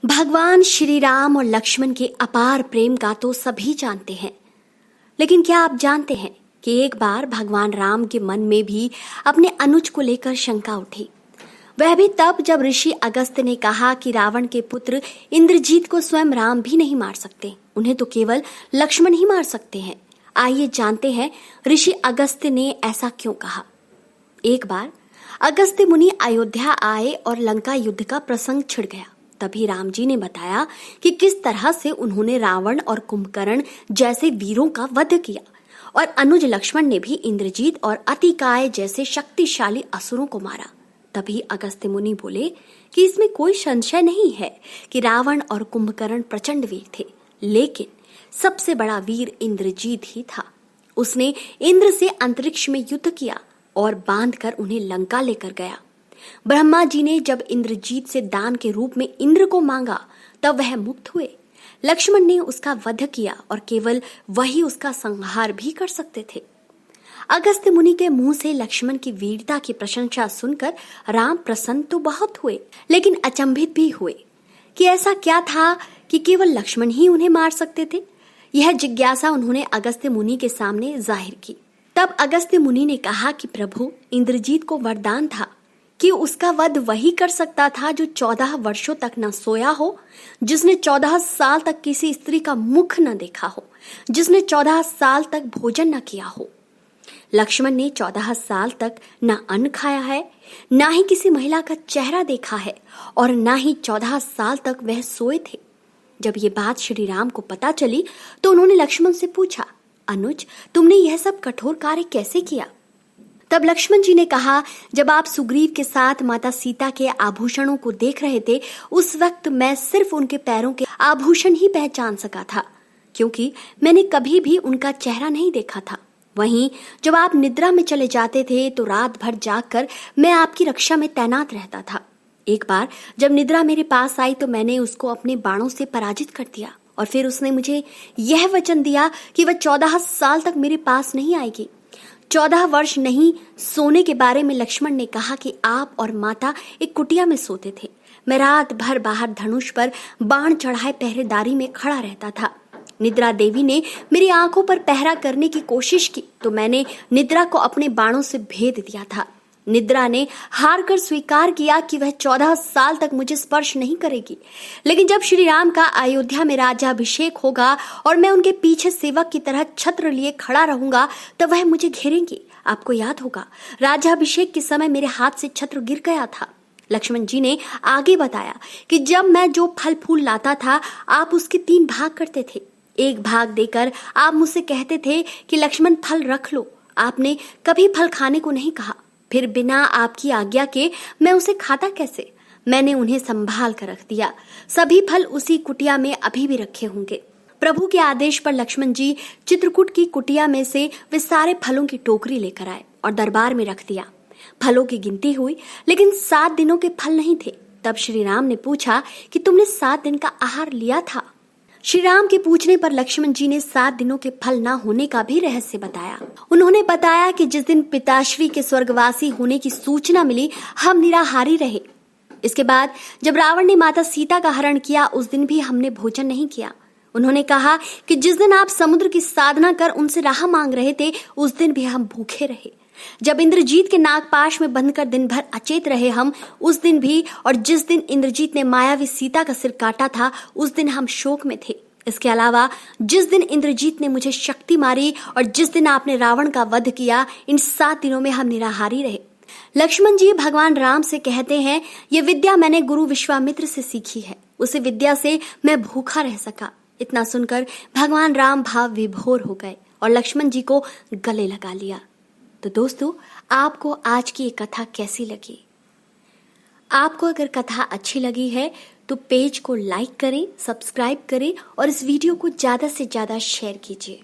भगवान श्री राम और लक्ष्मण के अपार प्रेम का तो सभी जानते हैं, लेकिन क्या आप जानते हैं कि एक बार भगवान राम के मन में भी अपने अनुज को लेकर शंका उठी। वह भी तब जब ऋषि अगस्त्य ने कहा कि रावण के पुत्र इंद्रजीत को स्वयं राम भी नहीं मार सकते, उन्हें तो केवल लक्ष्मण ही मार सकते हैं। आइए जानते हैं ऋषि अगस्त्य ने ऐसा क्यों कहा। एक बार अगस्त्य मुनि अयोध्या आए और लंका युद्ध का प्रसंग छिड़ गया। तभी राम जी ने बताया कि किस तरह से उन्होंने रावण और कुंभकर्ण जैसे वीरों का वध किया और अनुज लक्ष्मण ने भी इंद्रजीत और अतिकाय जैसे शक्तिशाली असुरों को मारा। तभी अगस्त्य मुनि बोले कि इसमें कोई संशय नहीं है कि रावण और कुंभकर्ण प्रचंड वीर थे, लेकिन सबसे बड़ा वीर इंद्रजीत ही था। उसने इंद्र से अंतरिक्ष में युद्ध किया और बांधकर उन्हें लंका लेकर गया। ब्रह्मा जी ने जब इंद्रजीत से दान के रूप में इंद्र को मांगा तब वह मुक्त हुए। लक्ष्मण ने उसका वध किया और केवल वही उसका संहार भी कर सकते थे। अगस्त्य मुनि के मुंह से लक्ष्मण की वीरता की प्रशंसा सुनकर राम प्रसन्न तो बहुत हुए, लेकिन अचंभित भी हुए कि ऐसा क्या था कि केवल लक्ष्मण ही उन्हें मार सकते थे। यह जिज्ञासा उन्होंने अगस्त्य मुनि के सामने जाहिर की। तब अगस्त्य मुनि ने कहा कि प्रभु, इंद्रजीत को वरदान था कि उसका वध वही कर सकता था जो 14 वर्षों तक न सोया हो, जिसने 14 साल तक किसी स्त्री का मुख न देखा हो, जिसने 14 साल तक भोजन न किया हो। लक्ष्मण ने 14 साल तक न अन्न खाया है, ना ही किसी महिला का चेहरा देखा है और ना ही 14 साल तक वह सोए थे। जब ये बात श्री राम को पता चली तो उन्होंने लक्ष्मण से पूछा, अनुज, तुमने यह सब कठोर कार्य कैसे किया? तब लक्ष्मण जी ने कहा, जब आप सुग्रीव के साथ माता सीता के आभूषणों को देख रहे थे, उस वक्त मैं सिर्फ उनके पैरों के आभूषण ही पहचान सका था, क्योंकि मैंने कभी भी उनका चेहरा नहीं देखा था। वहीं जब आप निद्रा में चले जाते थे तो रात भर जागकर मैं आपकी रक्षा में तैनात रहता था। एक बार जब निद्रा मेरे पास आई तो मैंने उसको अपने बाणों से पराजित कर दिया और फिर उसने मुझे यह वचन दिया कि वह 14 साल तक मेरे पास नहीं आएगी। 14 वर्ष नहीं सोने के बारे में लक्ष्मण ने कहा कि आप और माता एक कुटिया में सोते थे। मैं रात भर बाहर धनुष पर बाण चढ़ाए पहरेदारी में खड़ा रहता था। निद्रा देवी ने मेरी आंखों पर पहरा करने की कोशिश की तो मैंने निद्रा को अपने बाणों से भेद दिया था। निद्रा ने हार कर स्वीकार किया कि वह 14 साल तक मुझे स्पर्श नहीं करेगी, लेकिन जब श्री राम का अयोध्या में राज्याभिषेक होगा और मैं उनके पीछे सेवक की तरह छत्र लिए खड़ा रहूंगा तब वह मुझे घेरेंगी। आपको याद होगा, राज्याभिषेक के समय मेरे हाथ से छत्र गिर गया था। लक्ष्मण जी ने आगे बताया कि जब मैं जो फल फूल लाता था आप उसके 3 भाग करते थे। एक भाग देकर आप मुझसे कहते थे कि लक्ष्मण, फल रख लो। आपने कभी फल खाने को नहीं कहा, फिर बिना आपकी आज्ञा के मैं उसे खाता कैसे? मैंने उन्हें संभाल कर रख दिया। सभी फल उसी कुटिया में अभी भी रखे होंगे। प्रभु के आदेश पर लक्ष्मण जी चित्रकूट की कुटिया में से वे सारे फलों की टोकरी लेकर आए और दरबार में रख दिया। फलों की गिनती हुई, लेकिन 7 दिनों के फल नहीं थे। तब श्री राम ने पूछा कि तुमने 7 दिन का आहार लिया था? श्री राम के पूछने पर लक्ष्मण जी ने 7 दिनों के फल न होने का भी रहस्य बताया। उन्होंने बताया कि जिस दिन पिताश्री के स्वर्गवासी होने की सूचना मिली, हम निराहारी रहे। इसके बाद जब रावण ने माता सीता का हरण किया, उस दिन भी हमने भोजन नहीं किया। उन्होंने कहा कि जिस दिन आप समुद्र की साधना कर उनसे राह मांग रहे थे, उस दिन भी हम भूखे रहे। जब इंद्रजीत के नागपाश में बंधकर दिन भर अचेत रहे हम, उस दिन भी, और जिस दिन इंद्रजीत ने मायावी सीता का सिर काटा था, उस दिन हम शोक में थे। इसके अलावा जिस दिन इंद्रजीत ने मुझे शक्ति मारी और जिस दिन आपने रावण का वध किया, इन 7 दिनों में हम निराहारी रहे। लक्ष्मण जी भगवान राम से कहते हैं, ये विद्या मैंने गुरु विश्वामित्र से सीखी है, उसी विद्या से मैं भूखा रह सका। इतना सुनकर भगवान राम भाव विभोर हो गए और लक्ष्मण जी को गले लगा लिया। तो दोस्तों, आपको आज की ये कथा कैसी लगी? आपको अगर कथा अच्छी लगी है तो पेज को लाइक करें, सब्सक्राइब करें और इस वीडियो को ज़्यादा से ज़्यादा शेयर कीजिए।